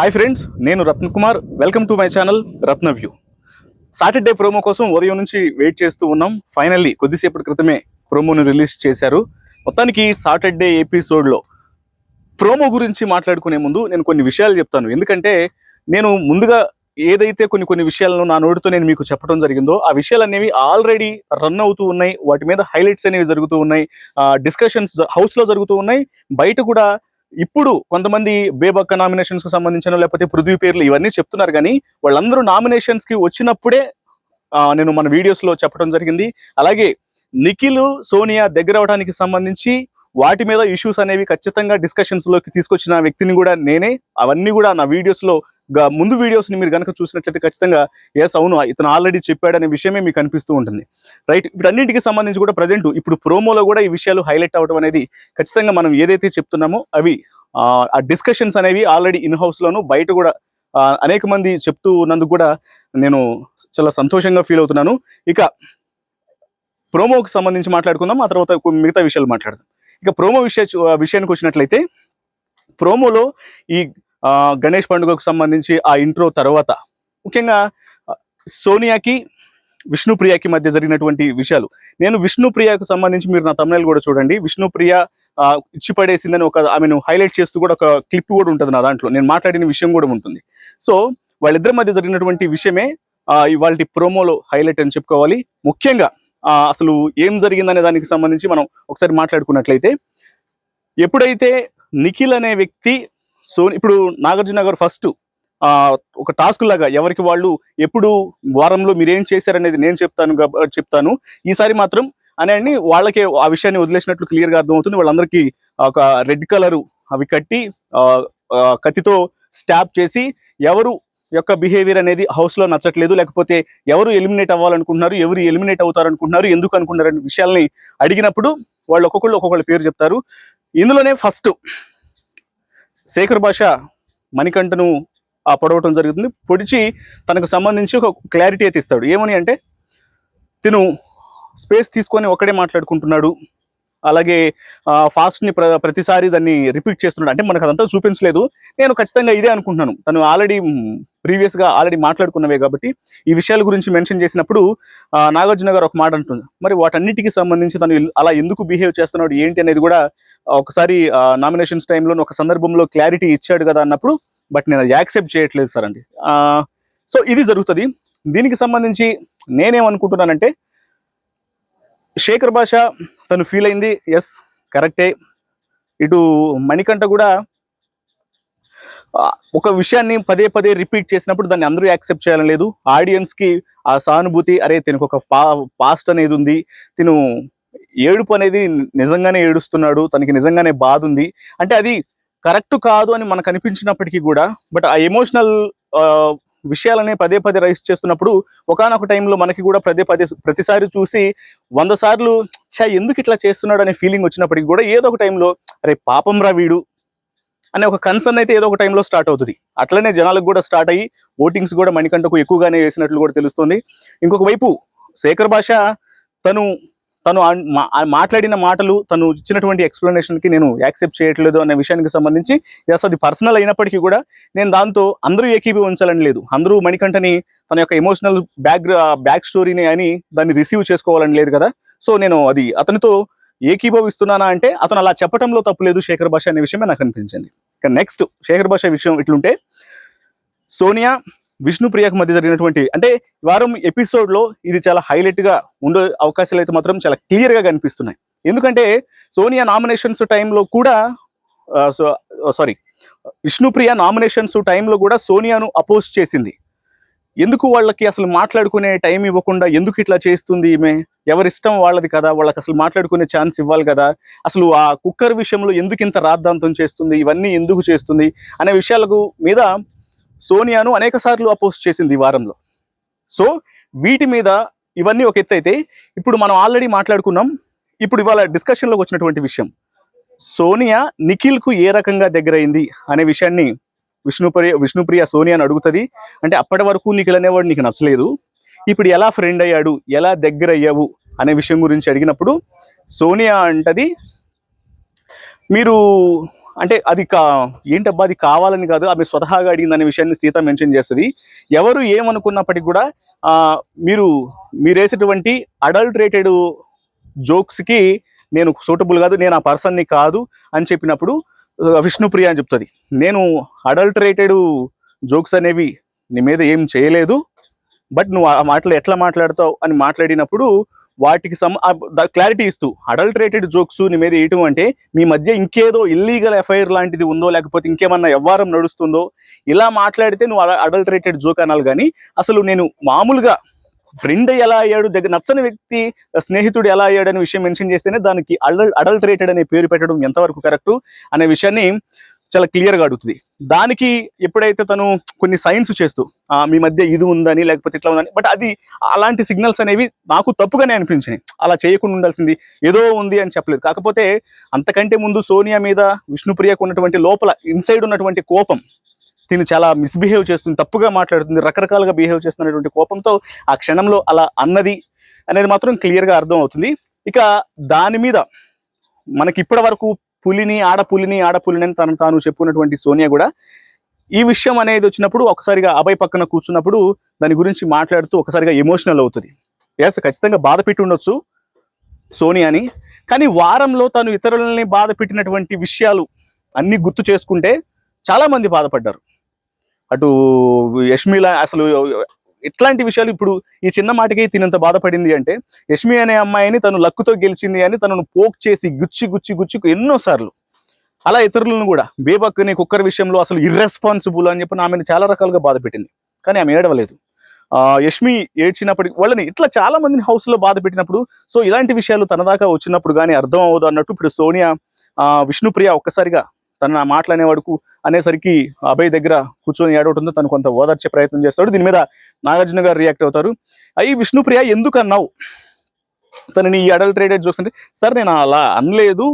Hi friends, నేను Ratna Kumar. Welcome to my channel Ratnaview. Saturday promo కోసం ఉదయం నుంచి వెయిట్ చేస్తూ ఉన్నాం. ఫైనల్లీ కొద్దిసేపటి క్రితమే ప్రోమోను రిలీజ్ చేశారు. మొత్తానికి సాటర్డే ఎపిసోడ్లో ప్రోమో గురించి మాట్లాడుకునే ముందు నేను కొన్ని విషయాలు చెప్తాను. ఎందుకంటే నేను ముందుగా ఏదైతే కొన్ని విషయాలను నా నోటితో నేను మీకు చెప్పడం జరిగిందో ఆ విషయాలు అనేవి ఆల్రెడీ రన్ అవుతూ ఉన్నాయి. వాటి మీద హైలైట్స్ అనేవి జరుగుతూ ఉన్నాయి, డిస్కషన్స్ హౌస్లో జరుగుతూ ఉన్నాయి. బయట కూడా ఇప్పుడు కొంతమంది బేబక్క నామినేషన్స్ కు సంబంధించిన లేకపోతే పృథ్వీ పేర్లు ఇవన్నీ చెప్తున్నారు. కానీ వాళ్ళందరూ నామినేషన్స్ కి వచ్చినప్పుడే నేను మన వీడియోస్ లో చెప్పడం జరిగింది. అలాగే నిఖిల్ సోనియా దగ్గర అవడానికి సంబంధించి వాటి మీద ఇష్యూస్ అనేవి ఖచ్చితంగా డిస్కషన్స్ లోకి తీసుకొచ్చిన వ్యక్తిని కూడా నేనే. అవన్నీ కూడా నా వీడియోస్ లో ముందు వీడియోస్ ని మీరు కనుక చూసినట్లయితే ఖచ్చితంగా ఎస్ అవును ఇతను ఆల్రెడీ చెప్పాడనే విషయమే మీకు అనిపిస్తూ ఉంటుంది. రైట్, వీటన్నింటికి సంబంధించి కూడా ప్రజెంట్ ఇప్పుడు ప్రోమోలో కూడా ఈ విషయాలు హైలైట్ అవ్వడం అనేది ఖచ్చితంగా మనం ఏదైతే చెప్తున్నామో అవి ఆ డిస్కషన్స్ అనేవి ఆల్రెడీ ఇన్ హౌస్ లోను బయట కూడా అనేక మంది చెప్తూ ఉన్నందుకు కూడా నేను చాలా సంతోషంగా ఫీల్ అవుతున్నాను. ఇక ప్రోమోకి సంబంధించి మాట్లాడుకుందాం, ఆ తర్వాత మిగతా విషయాలు మాట్లాడదాం. ఇక ప్రోమో విషయానికి వచ్చినట్లయితే ప్రోమోలో ఈ గణేష్ పండుగకు సంబంధించి ఆ ఇంట్రో తర్వాత ముఖ్యంగా సోనియాకి విష్ణుప్రియకి మధ్య జరిగినటువంటి విషయాలు. నేను విష్ణుప్రియకు సంబంధించి మీరు నా తమిళ కూడా చూడండి. విష్ణుప్రియ ఇచ్చి పడేసిందని ఆమెను హైలైట్ చేస్తూ కూడా ఒక క్లిప్ కూడా ఉంటుంది నా దాంట్లో. నేను మాట్లాడిన విషయం కూడా ఉంటుంది. సో వాళ్ళిద్దరి మధ్య జరిగినటువంటి విషయమే ఇవాళ ప్రోమోలో హైలైట్ అని చెప్పుకోవాలి. ముఖ్యంగా అసలు ఏం జరిగిందనే దానికి సంబంధించి మనం ఒకసారి మాట్లాడుకున్నట్లయితే, ఎప్పుడైతే నిఖిల్ అనే వ్యక్తి ఇప్పుడు నాగార్జున గారు ఫస్ట్ ఒక టాస్క్ లాగా ఎవరికి వాళ్ళు ఎప్పుడు వారంలో మీరేం చేశారనేది నేను చెప్తాను ఈసారి మాత్రం అని వాళ్ళకే ఆ విషయాన్ని వదిలేసినట్లు క్లియర్గా అర్థమవుతుంది. వాళ్ళందరికీ ఒక రెడ్ కలరు అవి కట్టి కత్తితో స్టాప్ చేసి ఎవరు యొక్క బిహేవియర్ అనేది హౌస్లో నచ్చట్లేదు, లేకపోతే ఎవరు ఎలిమినేట్ అవ్వాలనుకుంటున్నారు, ఎవరు ఎలిమినేట్ అవుతారనుకుంటున్నారు, ఎందుకు అనుకుంటున్నారు అనే విషయాల్ని అడిగినప్పుడు వాళ్ళు ఒక్కొక్కళ్ళు పేరు చెప్తారు. ఇందులోనే ఫస్ట్ శేఖర్ భాష మణికంఠను పొడవటం జరుగుతుంది. పొడిచి తనకు సంబంధించి ఒక క్లారిటీ అయితే ఇస్తాడు. ఏమని అంటే, తిను స్పేస్ తీసుకొని ఒక్కడే మాట్లాడుకుంటున్నాడు, అలాగే ఫాస్ట్ని ప్రతిసారి దాన్ని రిపీట్ చేస్తున్నాడు. అంటే మనకు అదంతా చూపించలేదు, నేను ఖచ్చితంగా ఇదే అనుకుంటున్నాను. తను ఆల్రెడీ ప్రీవియస్గా మాట్లాడుకున్నవే కాబట్టి ఈ విషయాల గురించి మెన్షన్ చేసినప్పుడు నాగార్జున గారు ఒక మాట అంటుంది. మరి వాటన్నిటికీ సంబంధించి తను అలా ఎందుకు బిహేవ్ చేస్తున్నాడు ఏంటి అనేది కూడా ఒకసారి నామినేషన్స్ టైంలో ఒక సందర్భంలో క్లారిటీ ఇచ్చాడు కదా అన్నప్పుడు, బట్ నేను అది యాక్సెప్ట్ చేయట్లేదు సార్ అండి. సో ఇది జరుగుతుంది. దీనికి సంబంధించి నేనేమనుకుంటున్నానంటే, శేఖర్ భాష తను ఫీల్ అయింది, ఎస్ కరెక్టే. ఇటు మణికంఠ కూడా ఒక విషయాన్ని పదే పదే రిపీట్ చేసినప్పుడు దాన్ని అందరూ యాక్సెప్ట్ చేయాలని లేదు. ఆడియన్స్కి ఆ సానుభూతి, అరే తనకు ఒక పాస్ట్ అనేది ఉంది, తిను ఏడుపు అనేది నిజంగానే ఏడుస్తున్నాడు, తనకి నిజంగానే బాధ ఉంది అంటే అది కరెక్ట్ కాదు అని మనకు అనిపించినప్పటికీ కూడా, బట్ ఆ ఎమోషనల్ విషయాలనే పదే పదే రైస్ చేస్తున్నప్పుడు ఒకానొక టైంలో మనకి కూడా ప్రతిసారి చూసి 100 సార్లు ఎందుకు ఇట్లా చేస్తున్నాడు అనే ఫీలింగ్ వచ్చినప్పటికీ కూడా ఏదో ఒక టైంలో అరే పాపం రా వీడు అనే ఒక కన్సర్న్ అయితే ఏదో ఒక టైంలో స్టార్ట్ అవుతుంది. అట్లనే జనాలకు కూడా స్టార్ట్ అయ్యి ఓటింగ్స్ కూడా మణికంఠకు ఎక్కువగానే వేసినట్లు కూడా తెలుస్తుంది. ఇంకొక వైపు శేఖర్ భాష తను మాట్లాడిన మాటలు, తను ఇచ్చినటువంటి ఎక్స్ప్లెనేషన్కి నేను యాక్సెప్ట్ చేయట్లేదు అనే విషయానికి సంబంధించి అది పర్సనల్ అయినప్పటికీ కూడా నేను దాంతో అందరూ ఏకీభవించాలని లేదు. అందరూ మణికంఠని తన యొక్క ఎమోషనల్ బ్యాక్ స్టోరీని అని దాన్ని రిసీవ్ చేసుకోవాలని లేదు కదా. సో నేను అది అతనితో ఏకీభవిస్తున్నానా అంటే అతను అలా చెప్పడంలో తప్పులేదు శేఖర్ భాష అనే విషయమే నాకు అనిపించింది. ఇక నెక్స్ట్ శేఖర్ భాష విషయం ఇట్లుంటే, సోనియా విష్ణుప్రియకు మధ్య జరిగినటువంటి అంటే వారం ఎపిసోడ్లో ఇది చాలా హైలైట్గా ఉండే అవకాశాలు అయితే మాత్రం చాలా క్లియర్గా కనిపిస్తున్నాయి. ఎందుకంటే సోనియా నామినేషన్స్ టైంలో కూడా విష్ణుప్రియ నామినేషన్స్ టైంలో కూడా సోనియాను అపోజ్ చేసింది. ఎందుకు వాళ్ళకి అసలు మాట్లాడుకునే టైం ఇవ్వకుండా ఎందుకు ఇట్లా చేస్తుంది ఈమె, ఎవరిష్టం వాళ్ళది కదా, వాళ్ళకి అసలు మాట్లాడుకునే ఛాన్స్ ఇవ్వాలి కదా, అసలు ఆ కుక్కర్ విషయంలో ఎందుకు ఇంత రాద్ధాంతం చేస్తుంది, ఇవన్నీ ఎందుకు చేస్తుంది అనే విషయాలకు మీద సోనియాను అనేక సార్లు అపోజ్ చేసింది ఈ వారంలో. సో వీటి మీద ఇవన్నీ ఒక ఎత్తు అయితే, ఇప్పుడు మనం ఆల్రెడీ మాట్లాడుకున్నాం. ఇప్పుడు ఇవాళ డిస్కషన్లోకి వచ్చినటువంటి విషయం, సోనియా నిఖిల్కు ఏ రకంగా దగ్గరైంది అనే విషయాన్ని విష్ణుప్రియ సోనియాని అడుగుతుంది. అంటే అప్పటి వరకు నిఖిల్ అనేవాడు నీకు నచ్చలేదు, ఇప్పుడు ఎలా ఫ్రెండ్ అయ్యాడు, ఎలా దగ్గర అయ్యావు అనే విషయం గురించి అడిగినప్పుడు సోనియా అంటది, మీరు అంటే అది ఏంటబ్బా అది కావాలని కాదు, ఆమె స్వతహాగా అడిగిందనే విషయాన్ని సీత మెన్షన్ చేస్తుంది. ఎవరు ఏమనుకున్నప్పటికీ కూడా మీరు వేసేటువంటి అడల్టరేటెడ్ జోక్స్కి నేను సూటబుల్ కాదు, నేను ఆ పర్సన్ని కాదు అని చెప్పినప్పుడు విష్ణుప్రియ అని చెప్తుంది, నేను అడల్టరేటెడ్ జోక్స్ అనేవి నీ మీద ఏం చేయలేదు, బట్ నువ్వు ఆ మాటలు ఎట్లా మాట్లాడతావు అని మాట్లాడినప్పుడు వాటికి క్లారిటీ ఇస్తూ అడల్టరేటెడ్ జోక్స్ నీ మీద వేయటం అంటే మీ మధ్య ఇంకేదో ఇల్లీగల్ ఎఫ్ఐఆర్ లాంటిది ఉందో, లేకపోతే ఇంకేమన్నా వ్యవహారం నడుస్తుందో, ఇలా మాట్లాడితే నువ్వు అడల్టరేటెడ్ జోక్ అనాలి. కానీ అసలు నేను మామూలుగా ఫ్రెండ్ ఎలా అయ్యాడు, దగ్గర నచ్చని వ్యక్తి స్నేహితుడు ఎలా అయ్యాడు అనే విషయం మెన్షన్ చేస్తేనే దానికి అడల్టరేటెడ్ అనే పేరు పెట్టడం ఎంతవరకు కరెక్టు అనే విషయాన్ని చాలా క్లియర్గా అడుగుతుంది. దానికి ఎప్పుడైతే తను కొన్ని సైన్స్ చేస్తూ మీ మధ్య ఇది ఉందని లేకపోతే ఇట్లా ఉందని, బట్ అది అలాంటి సిగ్నల్స్ అనేవి నాకు తప్పుగానే అనిపించినాయి. అలా చేయకుండా ఉండాల్సింది, ఏదో ఉంది అని చెప్పలేదు. కాకపోతే అంతకంటే ముందు సోనియా మీద విష్ణుప్రియకు ఉన్నటువంటి లోపల ఇన్సైడ్ ఉన్నటువంటి కోపం, తిను చాలా మిస్బిహేవ్ చేస్తుంది, తప్పుగా మాట్లాడుతుంది, రకరకాలుగా బిహేవ్ చేస్తున్నటువంటి కోపంతో ఆ క్షణంలో అలా అన్నది అనేది మాత్రం క్లియర్గా అర్థం అవుతుంది. ఇక దాని మీద మనకి ఇప్పటి వరకు ఆడపులిని అని తాను చెప్పుకున్నటువంటి సోనియా కూడా ఈ విషయం అనేది వచ్చినప్పుడు ఒకసారిగా అభయ్ పక్కన కూర్చున్నప్పుడు దాని గురించి మాట్లాడుతూ ఒకసారిగా ఎమోషనల్ అవుతుంది. ఎస్, ఖచ్చితంగా బాధ పెట్టి ఉండొచ్చు సోనియాని, కానీ వారంలో తను ఇతరులని బాధ పెట్టినటువంటి విషయాలు అన్నీ గుర్తు చేసుకుంటే చాలా మంది బాధపడ్డారు. అటు యష్మిల అసలు ఇట్లాంటి విషయాలు ఇప్పుడు ఈ చిన్న మాటకి తినంత బాధపడింది అంటే, యష్మి అనే అమ్మాయిని తను లక్కుతో గెలిచింది అని తనను పోక్ చేసి గుచ్చి ఎన్నోసార్లు, అలా ఇతరులను కూడా బేబక్కని కుక్కర్ విషయంలో అసలు ఇర్రెస్పాన్సిబుల్ అని చెప్పి ఆమెను చాలా రకాలుగా బాధ పెట్టింది. కానీ ఆమె ఏడవలేదు. యష్మి ఏడ్చినప్పటికి వాళ్ళని ఇట్లా చాలా మందిని హౌస్లో బాధ పెట్టినప్పుడు, సో ఇలాంటి విషయాలు తన దాకా వచ్చినప్పుడు కానీ అర్థం అవ్వదు అన్నట్టు ఇప్పుడు సోనియా విష్ణుప్రియ ఒక్కసారిగా తన మాట్లాడేవాడుకు అనేసరికి అభయ్ దగ్గర కూర్చొని ఏడవటంతో తను కొంత ఓదార్చే ప్రయత్నం చేస్తాడు. దీని మీద నాగార్జున గారు రియాక్ట్ అవుతారు. అయ్యి విష్ణుప్రియ ఎందుకు అన్నావు తనని ఈ అడల్టరేటెడ్ జోక్స్ అంటే, సార్ నేను అలా అనలేదు,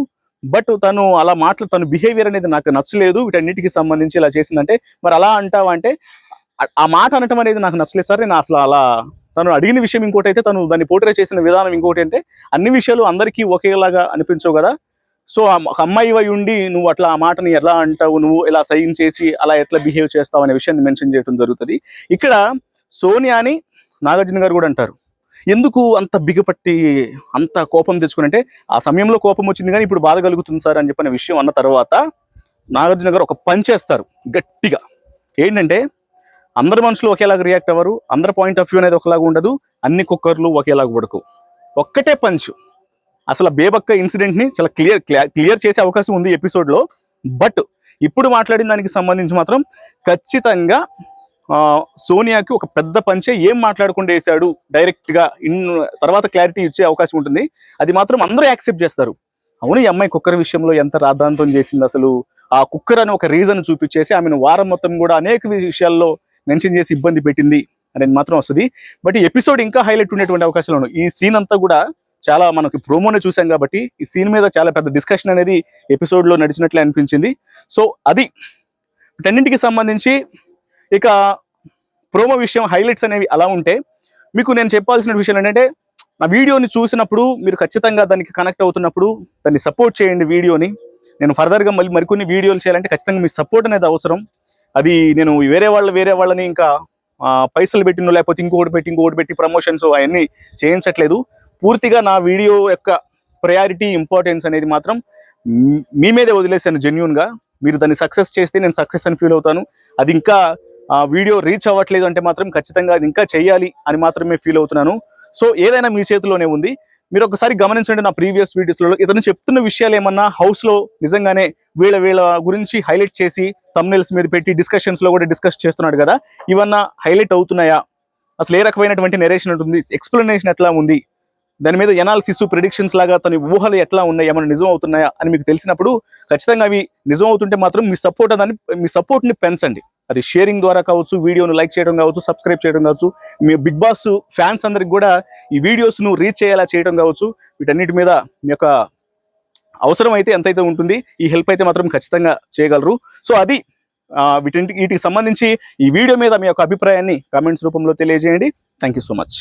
బట్ తను అలా తన బిహేవియర్ అనేది నాకు నచ్చలేదు, వీటన్నిటికి సంబంధించి ఇలా చేసిందంటే, మరి అలా అంటావా అంటే, ఆ మాట అనటం అనేది నాకు నచ్చలేదు సార్, నేను అసలు అలా తను అడిగిన విషయం ఇంకోటి అయితే తను దాన్ని పోర్ట్రే చేసిన విధానం ఇంకోటి అంటే, అన్ని విషయాలు అందరికీ ఒకేలాగా అనిపించవు కదా, సో అమ్మాయి అయి ఉండి నువ్వు అట్లా ఆ మాటని ఎలా అంటావు, నువ్వు ఇలా సైన్ చేసి అలా ఎట్లా బిహేవ్ చేస్తావు అనే విషయాన్ని మెన్షన్ చేయడం జరుగుతుంది. ఇక్కడ సోనియాని నాగార్జున గారు కూడా అంటారు, ఎందుకు అంత బిగపట్టి అంత కోపం తెచ్చుకుని, ఆ సమయంలో కోపం వచ్చింది కానీ ఇప్పుడు బాధ కలుగుతుంది సార్ అని చెప్పిన విషయం అన్న తర్వాత నాగార్జున గారు ఒక పంచ్ చేస్తారు గట్టిగా. ఏంటంటే, అందరు మనుషులు ఒకేలాగా రియాక్ట్ అవ్వరు, అందరి పాయింట్ ఆఫ్ వ్యూ అనేది ఒకలాగా ఉండదు, అన్ని కుక్కర్లు ఒకేలాగా ఉడకవు. ఒక్కటే పంచ్ అసలు బేబక్క ఇన్సిడెంట్ని చాలా క్లియర్ చేసే అవకాశం ఉంది ఎపిసోడ్లో. బట్ ఇప్పుడు మాట్లాడిన దానికి సంబంధించి మాత్రం ఖచ్చితంగా సోనియాకి ఒక పెద్ద పంచే ఏం మాట్లాడకుండా వేసాడు డైరెక్ట్గా తర్వాత క్లారిటీ ఇచ్చే అవకాశం ఉంటుంది. అది మాత్రం అందరూ యాక్సెప్ట్ చేస్తారు. అవును, ఈ అమ్మాయి కుక్కర్ విషయంలో ఎంత రాద్ధాంతం చేసింది, అసలు ఆ కుక్కర్ అని ఒక రీజన్ చూపించేసి ఆమెను వారం మొత్తం కూడా అనేక విషయాల్లో మెన్షన్ చేసి ఇబ్బంది పెట్టింది అనేది మాత్రం వస్తుంది. బట్ ఈ ఎపిసోడ్ ఇంకా హైలైట్ ఉండేటువంటి అవకాశాలు ఉన్నాయి. ఈ సీన్ అంతా కూడా చాలా మనకి ప్రోమోనే చూసాం కాబట్టి ఈ సీన్ మీద చాలా పెద్ద డిస్కషన్ అనేది ఎపిసోడ్లో నడిచినట్లే అనిపించింది. సో అది వీటన్నింటికి సంబంధించి. ఇక ప్రోమో విషయం హైలైట్స్ అనేవి అలా ఉంటే, మీకు నేను చెప్పాల్సిన విషయం ఏంటంటే, నా వీడియోని చూసినప్పుడు మీరు ఖచ్చితంగా దానికి కనెక్ట్ అవుతున్నప్పుడు దాన్ని సపోర్ట్ చేయండి వీడియోని. నేను ఫర్దర్గా మరికొన్ని వీడియోలు చేయాలంటే ఖచ్చితంగా మీ సపోర్ట్ అనేది అవసరం. అది నేను వేరే వాళ్ళని ఇంకా పైసలు పెట్టినో లేకపోతే ఇంకొకటి పెట్టి ప్రమోషన్స్ అవన్నీ చేయించట్లేదు. పూర్తిగా నా వీడియో యొక్క ప్రయారిటీ ఇంపార్టెన్స్ అనేది మాత్రం మీ మీదే వదిలేసాను జెన్యూన్గా. మీరు దాన్ని సక్సెస్ చేస్తే నేను సక్సెస్ అని ఫీల్ అవుతాను. అది ఇంకా వీడియో రీచ్ అవ్వట్లేదు అంటే మాత్రం ఖచ్చితంగా అది ఇంకా చేయాలి అని మాత్రమే ఫీల్ అవుతున్నాను. సో ఏదైనా మీ చేతిలోనే ఉంది. మీరు ఒకసారి గమనించండి, నా ప్రీవియస్ వీడియోస్లో ఇతను చెప్తున్న విషయాలు ఏమన్నా హౌస్లో నిజంగానే వీళ్ళ గురించి హైలైట్ చేసి థంబ్నెయిల్స్ మీద పెట్టి డిస్కషన్స్లో కూడా డిస్కస్ చేస్తున్నాడు కదా, ఇవన్నా హైలైట్ అవుతున్నాయా, అసలు ఏ రకమైనటువంటి నెరేషన్ ఉంటుంది, ఎక్స్ప్లెనేషన్ ఎట్లా ఉంది, దాని మీద ఎనాలిసిస్ ప్రిడిక్షన్స్ లాగా తన ఊహలు ఎట్లా ఉన్నాయి, ఏమైనా నిజం అవుతున్నాయా అని మీకు తెలిసినప్పుడు ఖచ్చితంగా అవి నిజం అవుతుంటే మాత్రం మీ సపోర్ట్ని పెంచండి. అది షేరింగ్ ద్వారా కావచ్చు, వీడియోను లైక్ చేయడం కావచ్చు, సబ్స్క్రైబ్ చేయడం కావచ్చు, మీ బిగ్ బాస్ ఫ్యాన్స్ అందరికి కూడా ఈ వీడియోస్ను రీచ్ అయ్యేలా చేయడం కావచ్చు. వీటన్నిటి మీద మీ యొక్క అవసరం అయితే ఎంతైతే ఉంటుంది, ఈ హెల్ప్ అయితే మాత్రం ఖచ్చితంగా చేయగలరు. సో అది వీటికి సంబంధించి ఈ వీడియో మీద మీ యొక్క అభిప్రాయాన్ని కామెంట్స్ రూపంలో తెలియజేయండి. Thank you so much.